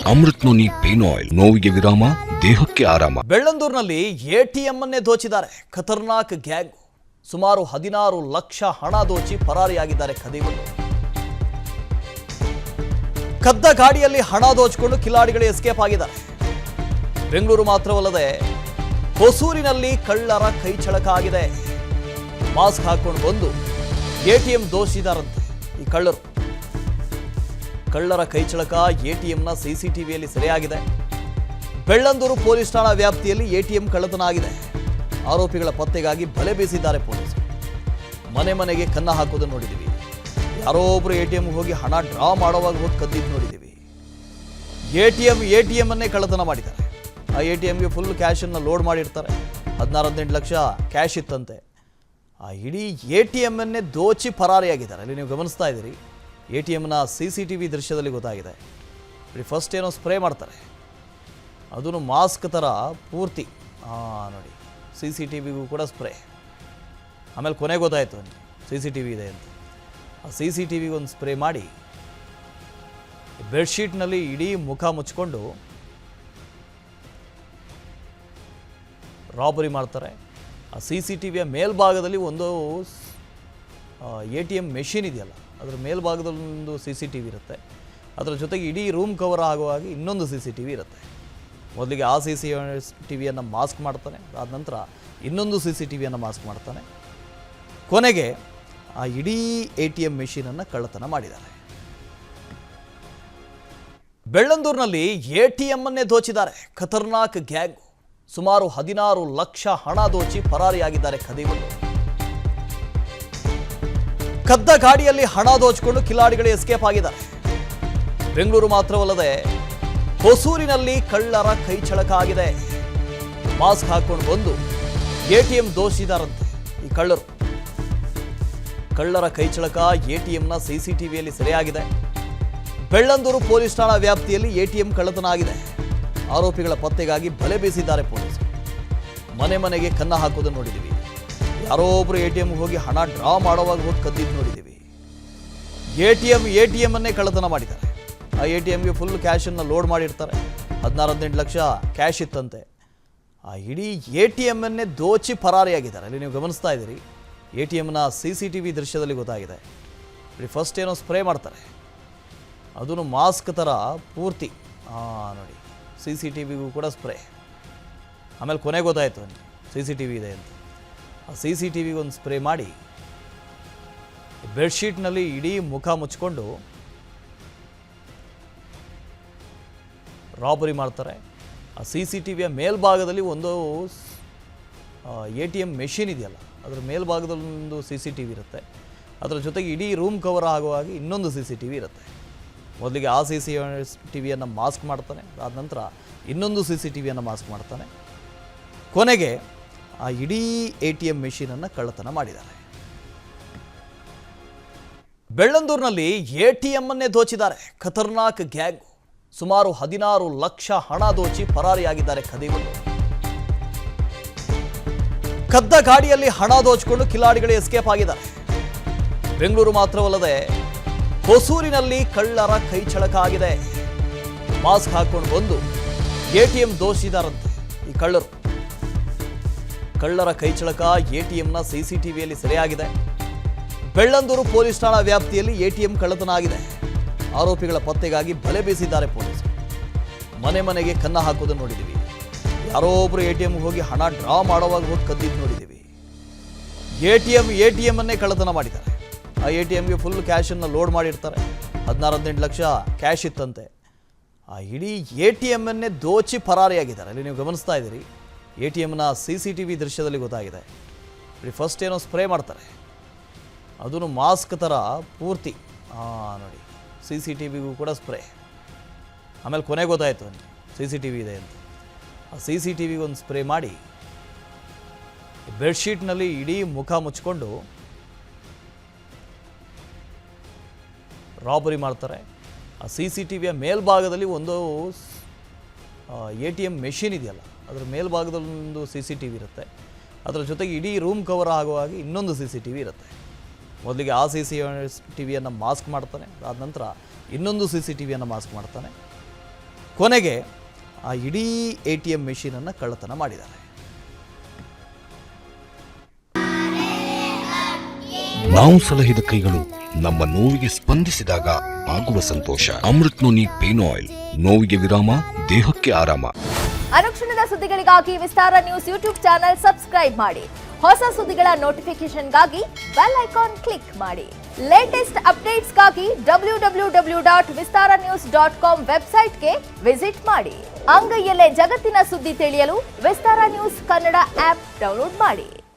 Amrit noni pain oil, ನೋವಿಗೆ ವಿರಾಮ, ದೇಹಕ್ಕೆ ಆರಾಮ. ಬೆಳ್ಳಂದೂರಿನಲ್ಲಿ ಎಟಿಎಂ ಅನ್ನೇ ದೋಚಿದ್ದಾರೆ ಖತರ್ನಾಕ್ ಗ್ಯಾಂಗ್. ಸುಮಾರು 16 ಲಕ್ಷ ಹಣ ದೋಚಿ ಪರಾರಿಯಾಗಿದ್ದಾರೆ ಖದೀಮರು. ಕದ್ದ ಗಾಡಿಯಲ್ಲಿ ಹಣ ದೋಚಿಕೊಂಡು ಕಿಲಾಡಿಗಳು ಎಸ್ಕೇಪ್ ಆಗಿದ್ದಾರೆ. ಬೆಂಗಳೂರು ಮಾತ್ರವಲ್ಲದೆ ಹೊಸೂರಿನಲ್ಲಿ ಕಳ್ಳರ ಕೈಚಳಕ ಆಗಿದೆ. ಮಾಸ್ಕ್ ಹಾಕೊಂಡು ಬಂದು ಎಟಿಎಂ ದೋಚಿದಾರಂತೆ ಈ ಕಳ್ಳರು. ಕಳ್ಳರ ಕೈಚಳಕ ಎಟಿಎಂನ ಸಿಸಿಟಿವಿಯಲ್ಲಿ ಸೆರೆಯಾಗಿದೆ. ಬೆಳ್ಳಂದೂರು ಪೊಲೀಸ್ ಠಾಣಾ ವ್ಯಾಪ್ತಿಯಲ್ಲಿ ಎಟಿಎಂ ಕಳ್ಳತನ ಆಗಿದೆ. ಆರೋಪಿಗಳ ಪತ್ತೆಗಾಗಿ ಬಲೆ ಬೀಸಿದ್ದಾರೆ ಪೊಲೀಸರು. ಮನೆ ಮನೆಗೆ ಕನ್ನ ಹಾಕೋದನ್ನು ನೋಡಿದ್ದೀವಿ. ಯಾರೋ ಒಬ್ರು ಎಟಿಎಂಗೆ ಹೋಗಿ ಹಣ ಡ್ರಾ ಮಾಡುವಾಗ ಹೋಗಿ ಕದ್ದಿದ್ದು ನೋಡಿದ್ದೀವಿ. ಎಟಿಎಂ ಅನ್ನೇ ಕಳ್ಳತನ ಮಾಡಿದ್ದಾರೆ. ಆ ಎಟಿಎಂಗೆ ಫುಲ್ ಕ್ಯಾಶನ್ನು ಲೋಡ್ ಮಾಡಿರ್ತಾರೆ. 16-18 ಲಕ್ಷ ಕ್ಯಾಶ್ ಇತ್ತಂತೆ. ಆ ಇಡೀ ಎಟಿಎಂ ಅನ್ನೇ ದೋಚಿ ಪರಾರಿಯಾಗಿದ್ದಾರೆ. ಅಲ್ಲಿ ನೀವು ಗಮನಿಸ್ತಾ ಇದ್ದೀರಿ, ಎಟಿಎಂನ ಸಿಸಿಟಿವಿ ದೃಶ್ಯದಲ್ಲಿ ಗೊತ್ತಾಗಿದೆ. ಫಸ್ಟ್ ಏನೋ ಸ್ಪ್ರೇ ಮಾಡ್ತಾರೆ, ಅದನ್ನು ಮಾಸ್ಕ್ ಥರ ಪೂರ್ತಿ ನೋಡಿ, ಸಿಸಿಟಿವಿಗೂ ಕೂಡ ಸ್ಪ್ರೇ. ಆಮೇಲೆ ಕೊನೆಗೆ ಗೊತ್ತಾಯಿತು ಸಿಸಿಟಿವಿ ಇದೆ ಅಂತ. ಆ ಸಿಸಿಟಿವಿಗೆ ಒಂದು ಸ್ಪ್ರೇ ಮಾಡಿ ಬೆಡ್ಶೀಟ್ನಲ್ಲಿ ಇಡೀ ಮುಖ ಮುಚ್ಕೊಂಡು ರಾಬರಿ ಮಾಡ್ತಾರೆ. ಆ ಸಿಸಿಟಿವಿಯ ಮೇಲ್ಭಾಗದಲ್ಲಿ ಒಂದು ಎಟಿಎಂ ಮೆಷಿನ್ ಇದೆಯಲ್ಲ, ಅದರ ಮೇಲ್ಭಾಗದಲ್ಲೊಂದು ಸಿಸಿಟಿವಿ ಇರುತ್ತೆ. ಅದರ ಜೊತೆಗೆ ಇಡೀ ರೂಮ್ ಕವರ್ ಆಗುವಾಗ ಇನ್ನೊಂದು ಸಿಸಿಟಿವಿ ಇರುತ್ತೆ. ಮೊದಲಿಗೆ ಆ ಸಿಸಿಟಿವಿಯನ್ನು ಮಾಸ್ಕ್ ಮಾಡ್ತಾನೆ, ಅದಾದ ನಂತರ ಇನ್ನೊಂದು ಸಿಸಿಟಿವಿಯನ್ನು ಮಾಸ್ಕ್ ಮಾಡ್ತಾನೆ. ಕೊನೆಗೆ ಆ ಇಡೀ ಎಟಿಎಂ ಮೆಷಿನನ್ನು ಕಳ್ಳತನ ಮಾಡಿದ್ದಾರೆ. ಬೆಳ್ಳಂದೂರಿನಲ್ಲಿ ಎಟಿಎಂ ಅನ್ನೇ ದೋಚಿದ್ದಾರೆ ಖತರ್ನಾಕ್ ಗ್ಯಾಂಗ್. ಸುಮಾರು 16 ಲಕ್ಷ ಹಣ ದೋಚಿ ಪರಾರಿಯಾಗಿದ್ದಾರೆ ಖದೀಮರು. ಕದ್ದ ಗಾಡಿಯಲ್ಲಿ ಹಣ ದೋಚಿಕೊಂಡು ಕಿಲಾಡಿಗಳು ಎಸ್ಕೇಪ್ ಆಗಿದ್ದಾರೆ. ಬೆಂಗಳೂರು ಮಾತ್ರವಲ್ಲದೆ ಹೊಸೂರಿನಲ್ಲಿ ಕಳ್ಳರ ಕೈಚಳಕ ಆಗಿದೆ. ಮಾಸ್ಕ್ ಹಾಕೊಂಡು ಬಂದು ಎಟಿಎಂ ದೋಚಿದಾರಂತೆ ಈ ಕಳ್ಳರು. ಕಳ್ಳರ ಕೈಚಳಕ ಎಟಿಎಂನ ಸಿಸಿಟಿವಿಯಲ್ಲಿ ಸೆರೆಯಾಗಿದೆ. ಬೆಳ್ಳಂದೂರು ಪೊಲೀಸ್ ಠಾಣಾ ವ್ಯಾಪ್ತಿಯಲ್ಲಿ ಎಟಿಎಂ ಕಳ್ಳತನ ಆಗಿದೆ. ಆರೋಪಿಗಳ ಪತ್ತೆಗಾಗಿ ಬಲೆ ಬೀಸಿದ್ದಾರೆ ಪೊಲೀಸರು. ಮನೆ ಮನೆಗೆ ಕನ್ನ ಹಾಕೋದನ್ನು ನೋಡಿದ್ದೀವಿ. ಯಾರೋ ಒಬ್ರು ಎಟಿಎಂಗೆ ಹೋಗಿ ಹಣ ಡ್ರಾ ಮಾಡುವಾಗ ಹೋಗಿ ಕದ್ದಿದ್ದು ನೋಡಿದ್ದೀವಿ. ಎಟಿಎಂ ಅನ್ನೇ ಕಳ್ಳತನ ಮಾಡಿದ್ದಾರೆ. ಆ ಎಟಿಎಂಗೆ ಫುಲ್ ಕ್ಯಾಶನ್ನು ಲೋಡ್ ಮಾಡಿರ್ತಾರೆ. 16-18 ಲಕ್ಷ ಕ್ಯಾಶ್ ಇತ್ತಂತೆ. ಆ ಇಡೀ ಎಟಿಎಂ ಅನ್ನೇ ದೋಚಿ ಪರಾರಿಯಾಗಿದ್ದಾರೆ. ಅಲ್ಲಿ ನೀವು ಗಮನಿಸ್ತಾ ಇದ್ದೀರಿ, ಎಟಿಎಂನ ಸಿಸಿಟಿವಿ ದೃಶ್ಯದಲ್ಲಿ ಗೊತ್ತಾಗಿದೆ. ಫಸ್ಟ್ ಏನೋ ಸ್ಪ್ರೇ ಮಾಡ್ತಾರೆ, ಅದನ್ನು ಮಾಸ್ಕ್ ಥರ ಪೂರ್ತಿ ನೋಡಿ, ಸಿಸಿಟಿವಿಗೂ ಕೂಡ ಸ್ಪ್ರೇ. ಆಮೇಲೆ ಕೊನೆಗೆ ಗೊತ್ತಾಯಿತು ಸಿಸಿಟಿವಿ ಇದೆ ಅಂತ. ಆ ಸಿಸಿಟಿವಿಗೆ ಒಂದು ಸ್ಪ್ರೇ ಮಾಡಿ ಬೆಡ್ಶೀಟ್ನಲ್ಲಿ ಇಡೀ ಮುಖ ಮುಚ್ಕೊಂಡು ರಾಬರಿ ಮಾಡ್ತಾರೆ. ಆ ಸಿಸಿಟಿವಿಯ ಮೇಲ್ಭಾಗದಲ್ಲಿ ಒಂದು ಎಟಿಎಂ ಮೆಷಿನ್ ಇದೆಯಲ್ಲ, ಅದರ ಮೇಲ್ಭಾಗದಲ್ಲೊಂದು ಸಿಸಿಟಿವಿ ಇರುತ್ತೆ. ಅದರ ಜೊತೆಗೆ ಇಡೀ ರೂಮ್ ಕವರ್ ಆಗುವಾಗ ಇನ್ನೊಂದು ಸಿಸಿಟಿವಿ ಇರುತ್ತೆ. ಮೊದಲಿಗೆ ಆ ಸಿಸಿಟಿವಿಯನ್ನು ಮಾಸ್ಕ್ ಮಾಡ್ತಾನೆ, ಅದಾದ ನಂತರ ಇನ್ನೊಂದು ಸಿಸಿಟಿವಿಯನ್ನು ಮಾಸ್ಕ್ ಮಾಡ್ತಾನೆ. ಕೊನೆಗೆ ಆ ಇಡೀ ಎಟಿಎಂ ಮೆಷಿನನ್ನು ಕಳ್ಳತನ ಮಾಡಿದ್ದಾರೆ. ಬೆಳ್ಳಂದೂರಿನಲ್ಲಿ ಎಟಿಎಂ ಅನ್ನೇ ದೋಚಿದ್ದಾರೆ ಖತರ್ನಾಕ್ ಗ್ಯಾಂಗ್. ಸುಮಾರು 16 ಲಕ್ಷ ಹಣ ದೋಚಿ ಪರಾರಿಯಾಗಿದ್ದಾರೆ ಖದೀಮರು. ಕದ್ದ ಗಾಡಿಯಲ್ಲಿ ಹಣ ದೋಚಿಕೊಂಡು ಕಿಲಾಡಿಗಳು ಎಸ್ಕೇಪ್ ಆಗಿದ್ದಾರೆ. ಬೆಂಗಳೂರು ಮಾತ್ರವಲ್ಲದೆ ಹೊಸೂರಿನಲ್ಲಿ ಕಳ್ಳರ ಕೈಚಳಕ ಆಗಿದೆ. ಮಾಸ್ಕ್ ಹಾಕೊಂಡು ಬಂದು ಎಟಿಎಂ ದೋಚಿದಾರಂತೆ ಈ ಕಳ್ಳರು. ಕಳ್ಳರ ಕೈಚಳಕ ಎಟಿಎಂನ ಸಿಸಿಟಿವಿಯಲ್ಲಿ ಸೆರೆಯಾಗಿದೆ. ಬೆಳ್ಳಂದೂರು ಪೊಲೀಸ್ ಠಾಣಾ ವ್ಯಾಪ್ತಿಯಲ್ಲಿ ಎಟಿಎಂ ಕಳ್ಳತನ ಆಗಿದೆ. ಆರೋಪಿಗಳ ಪತ್ತೆಗಾಗಿ ಬಲೆ ಬೀಸಿದ್ದಾರೆ ಪೊಲೀಸರು. ಮನೆ ಮನೆಗೆ ಕನ್ನ ಹಾಕೋದನ್ನು ನೋಡಿದ್ದೀವಿ. ಯಾರೋ ಒಬ್ರು ಎಟಿಎಂಗೆ ಹೋಗಿ ಹಣ ಡ್ರಾ ಮಾಡುವಾಗ ಹೋಗಿ ಕದ್ದಿದ್ದು ನೋಡಿದ್ದೀವಿ. ಎಟಿಎಂ ಅನ್ನೇ ಕಳ್ಳತನ ಮಾಡಿದ್ದಾರೆ. ಆ ಎಟಿಎಂಗೆ ಫುಲ್ ಕ್ಯಾಶನ್ನು ಲೋಡ್ ಮಾಡಿರ್ತಾರೆ. 16-18 ಲಕ್ಷ ಕ್ಯಾಶ್ ಇತ್ತಂತೆ. ಆ ಇಡೀ ಎಟಿಎಂ ಅನ್ನೇ ದೋಚಿ ಪರಾರಿಯಾಗಿದ್ದಾರೆ. ಅಲ್ಲಿ ನೀವು ಗಮನಿಸ್ತಾ ಇದ್ದೀರಿ, ಎಟಿಎಂನ ಸಿಸಿಟಿವಿ ದೃಶ್ಯದಲ್ಲಿ ಗೊತ್ತಾಗಿದೆ. ಫಸ್ಟ್ ಏನೋ ಸ್ಪ್ರೇ ಮಾಡ್ತಾರೆ, ಅದನ್ನು ಮಾಸ್ಕ್ ಥರ ಪೂರ್ತಿ ನೋಡಿ, ಸಿಸಿಟಿವಿಗೂ ಕೂಡ ಸ್ಪ್ರೇ. ಆಮೇಲೆ ಕೊನೆಗೆ ಗೊತ್ತಾಯಿತು ಸಿಸಿಟಿವಿ ಇದೆ ಅಂತ. ಆ ಸಿಸಿಟಿವಿಗೆ ಒಂದು ಸ್ಪ್ರೇ ಮಾಡಿ ಬೆಡ್ಶೀಟ್ನಲ್ಲಿ ಇಡೀ ಮುಖ ಮುಚ್ಕೊಂಡು ರಾಬರಿ ಮಾಡ್ತಾರೆ. ಆ ಸಿಸಿಟಿವಿಯ ಮೇಲ್ಭಾಗದಲ್ಲಿ ಒಂದು ಎಟಿಎಂ ಮೆಷಿನ್ ಇದೆಯಲ್ಲ, ಅದರ ಮೇಲ್ಭಾಗದಲ್ಲೊಂದು ಸಿಸಿಟಿವಿ ಇರುತ್ತೆ. ಅದರ ಜೊತೆಗೆ ಇಡೀ ರೂಮ್ ಕವರ್ ಆಗುವಾಗ ಇನ್ನೊಂದು ಸಿಸಿಟಿವಿ ಇರುತ್ತೆ. ಮೊದಲಿಗೆ ಆ ಸಿಸಿಟಿವಿಯನ್ನು ಮಾಸ್ಕ್ ಮಾಡ್ತಾನೆ, ಅದಾದ ನಂತರ ಇನ್ನೊಂದು ಸಿಸಿಟಿವಿಯನ್ನು ಮಾಸ್ಕ್ ಮಾಡ್ತಾನೆ. ಕೊನೆಗೆ ಆ ಇಡೀ ATM ಮೆಷಿನನ್ನು ಕಳ್ಳತನ ಮಾಡಿದ್ದಾರೆ. ನಾವು ಸಲಹಿದ ಕೈಗಳು ನಮ್ಮ ನೋವಿಗೆ ಸ್ಪಂದಿಸಿದಾಗ ಆಗುವ ಸಂತೋಷ. ಅಮೃತ್ ನೋನಿ ಪೇನ್ ಆಯಿಲ್, ನೋವಿಗೆ ವಿರಾಮ, ದೇಹಕ್ಕೆ ಆರಾಮ. ಅನುಕ್ಷಣದ ಸುದ್ದಿಗಳಿಗಾಗಿ ವಿಸ್ತಾರ ನ್ಯೂಸ್ ಯೂಟ್ಯೂಬ್ ಚಾನೆಲ್ ಸಬ್ಸ್ಕ್ರೈಬ್ ಮಾಡಿ. ಹೊಸ ಸುದ್ದಿಗಳ ನೋಟಿಫಿಕೇಶನ್ಗಾಗಿ ಬೆಲ್ ಐಕಾನ್ ಕ್ಲಿಕ್ ಮಾಡಿ. ಲೇಟೆಸ್ಟ್ ಅಪ್ಡೇಟ್ಸ್ಗಾಗಿ www.vistaranews.com ವೆಬ್ಸೈಟ್ಗೆ ವಿಸಿಟ್ ಮಾಡಿ. ಅಂಗೈಯಲ್ಲೇ ಜಗತ್ತಿನ ಸುದ್ದಿ ತಿಳಿಯಲು ವಿಸ್ತಾರ ನ್ಯೂಸ್ ಕನ್ನಡ ಆಪ್ ಡೌನ್ಲೋಡ್ ಮಾಡಿ.